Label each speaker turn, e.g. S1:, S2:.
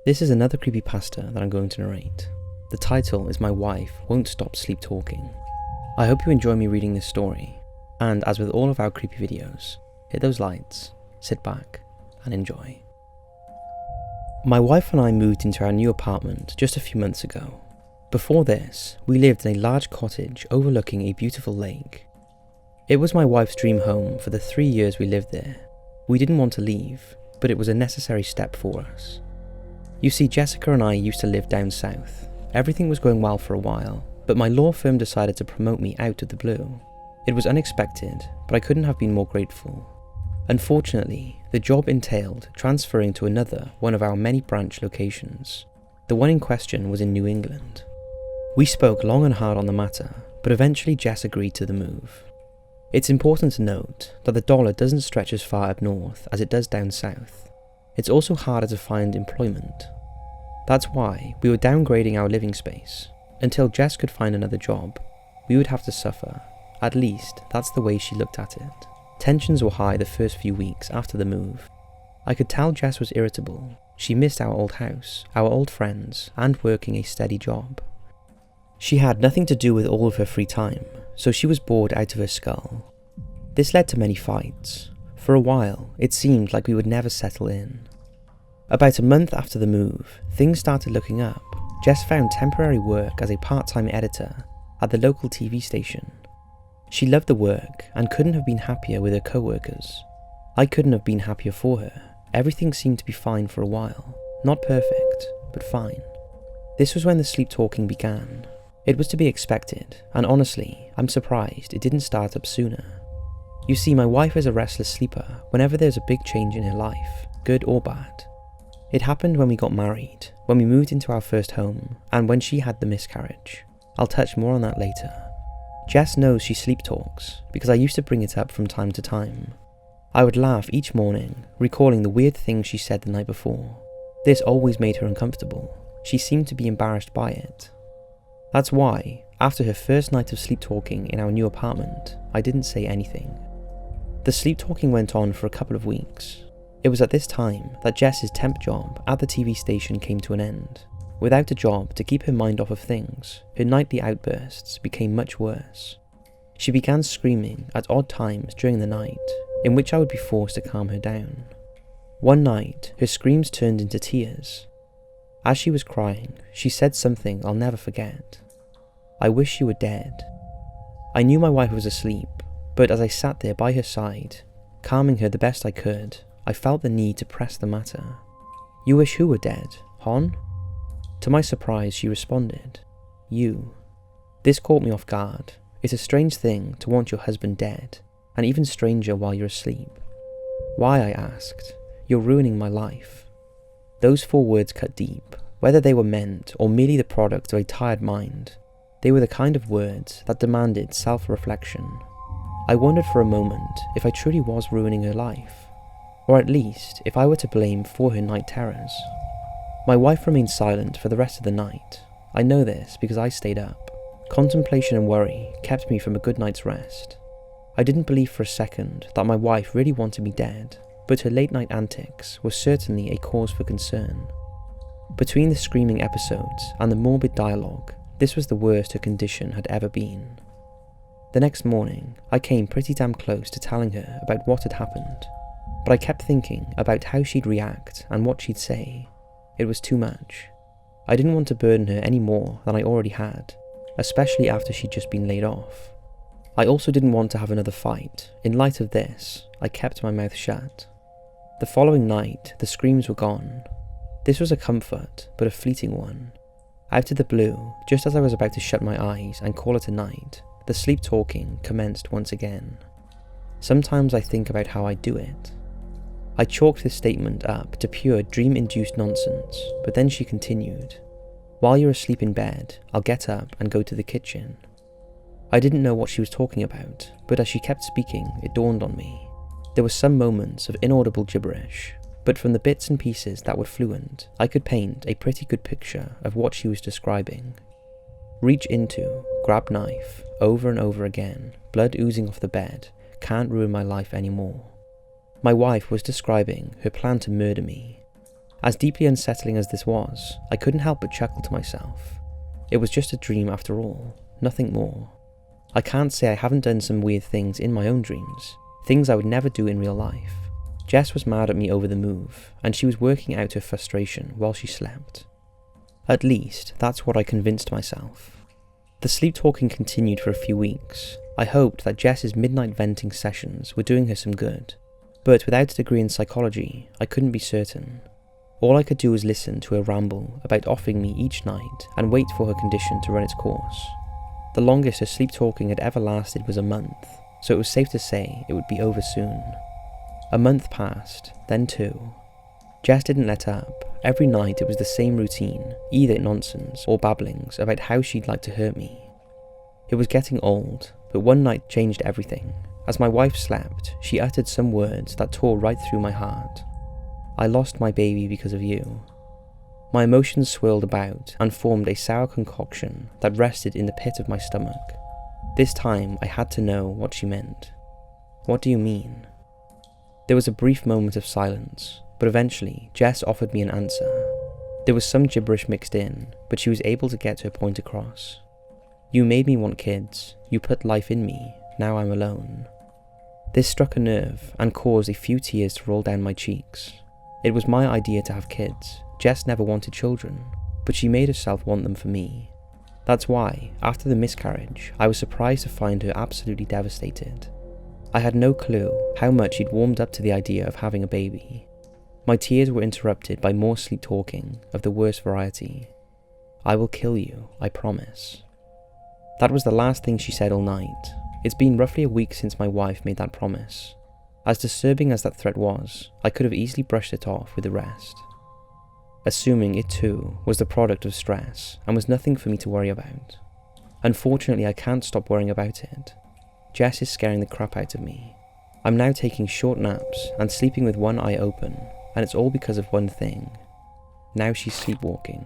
S1: This is another creepypasta that I'm going to narrate. The title is My Wife Won't Stop Sleep Talking. I hope you enjoy me reading this story, and as with all of our creepy videos, hit those lights, sit back, and enjoy. My wife and I moved into our new apartment just a few months ago. Before this, we lived in a large cottage overlooking a beautiful lake. It was my wife's dream home for the 3 years we lived there. We didn't want to leave, but it was a necessary step for us. You see, Jessica and I used to live down south. Everything was going well for a while, but my law firm decided to promote me out of the blue. It was unexpected, but I couldn't have been more grateful. Unfortunately, the job entailed transferring to another one of our many branch locations. The one in question was in New England. We spoke long and hard on the matter, but eventually Jess agreed to the move. It's important to note that the dollar doesn't stretch as far up north as it does down south. It's also harder to find employment. That's why we were downgrading our living space. Until Jess could find another job, we would have to suffer. At least, that's the way she looked at it. Tensions were high the first few weeks after the move. I could tell Jess was irritable. She missed our old house, our old friends, and working a steady job. She had nothing to do with all of her free time, so she was bored out of her skull. This led to many fights. For a while, it seemed like we would never settle in. About a month after the move, things started looking up. Jess found temporary work as a part-time editor at the local TV station. She loved the work and couldn't have been happier with her co-workers. I couldn't have been happier for her. Everything seemed to be fine for a while. Not perfect, but fine. This was when the sleep talking began. It was to be expected, and honestly, I'm surprised it didn't start up sooner. You see, my wife is a restless sleeper whenever there's a big change in her life, good or bad. It happened when we got married, when we moved into our first home, and when she had the miscarriage. I'll touch more on that later. Jess knows she sleep talks because I used to bring it up from time to time. I would laugh each morning, recalling the weird things she said the night before. This always made her uncomfortable. She seemed to be embarrassed by it. That's why, after her first night of sleep talking in our new apartment, I didn't say anything. The sleep talking went on for a couple of weeks. It was at this time that Jess's temp job at the TV station came to an end. Without a job to keep her mind off of things, her nightly outbursts became much worse. She began screaming at odd times during the night, in which I would be forced to calm her down. One night, her screams turned into tears. As she was crying, she said something I'll never forget. "I wish you were dead." I knew my wife was asleep, but as I sat there by her side, calming her the best I could, I felt the need to press the matter. "You wish who were dead, hon?" To my surprise, she responded, "You." This caught me off guard. It's a strange thing to want your husband dead, and even stranger while you're asleep. "Why?" I asked. "You're ruining my life." Those 4 words cut deep. Whether they were meant or merely the product of a tired mind, they were the kind of words that demanded self-reflection. I wondered for a moment if I truly was ruining her life, or at least if I were to blame for her night terrors. My wife remained silent for the rest of the night. I know this because I stayed up. Contemplation and worry kept me from a good night's rest. I didn't believe for a second that my wife really wanted me dead, but her late night antics were certainly a cause for concern. Between the screaming episodes and the morbid dialogue, this was the worst her condition had ever been. The next morning, I came pretty damn close to telling her about what had happened, but I kept thinking about how she'd react and what she'd say. It was too much. I didn't want to burden her any more than I already had, especially after she'd just been laid off. I also didn't want to have another fight. In light of this, I kept my mouth shut. The following night, the screams were gone. This was a comfort, but a fleeting one. Out of the blue, just as I was about to shut my eyes and call it a night, the sleep talking commenced once again. Sometimes I think about how I do it. I chalked this statement up to pure dream-induced nonsense, but then she continued, "While you're asleep in bed, I'll get up and go to the kitchen." I didn't know what she was talking about, but as she kept speaking, it dawned on me. There were some moments of inaudible gibberish, but from the bits and pieces that were fluent, I could paint a pretty good picture of what she was describing. Reach into, grab knife, over and over again, blood oozing off the bed, can't ruin my life anymore. My wife was describing her plan to murder me. As deeply unsettling as this was, I couldn't help but chuckle to myself. It was just a dream after all, nothing more. I can't say I haven't done some weird things in my own dreams, things I would never do in real life. Jess was mad at me over the move, and she was working out her frustration while she slept. At least, that's what I convinced myself. The sleep talking continued for a few weeks. I hoped that Jess's midnight venting sessions were doing her some good, but without a degree in psychology, I couldn't be certain. All I could do was listen to her ramble about offing me each night and wait for her condition to run its course. The longest her sleep talking had ever lasted was a month, so it was safe to say it would be over soon. A month passed, then 2. Jess didn't let up. Every night it was the same routine, either nonsense or babblings about how she'd like to hurt me. It was getting old, but one night changed everything. As my wife slept, she uttered some words that tore right through my heart. "I lost my baby because of you." My emotions swirled about and formed a sour concoction that rested in the pit of my stomach. This time I had to know what she meant. "What do you mean?" There was a brief moment of silence, but eventually Jess offered me an answer. There was some gibberish mixed in, but she was able to get her point across. "You made me want kids, you put life in me, now I'm alone." This struck a nerve and caused a few tears to roll down my cheeks. It was my idea to have kids. Jess never wanted children, but she made herself want them for me. That's why, after the miscarriage, I was surprised to find her absolutely devastated. I had no clue how much she'd warmed up to the idea of having a baby. My tears were interrupted by more sleep talking of the worst variety. "I will kill you, I promise." That was the last thing she said all night. It's been roughly a week since my wife made that promise. As disturbing as that threat was, I could have easily brushed it off with the rest. Assuming it too was the product of stress and was nothing for me to worry about. Unfortunately, I can't stop worrying about it. Jess is scaring the crap out of me. I'm now taking short naps and sleeping with one eye open, and it's all because of one thing. Now she's sleepwalking.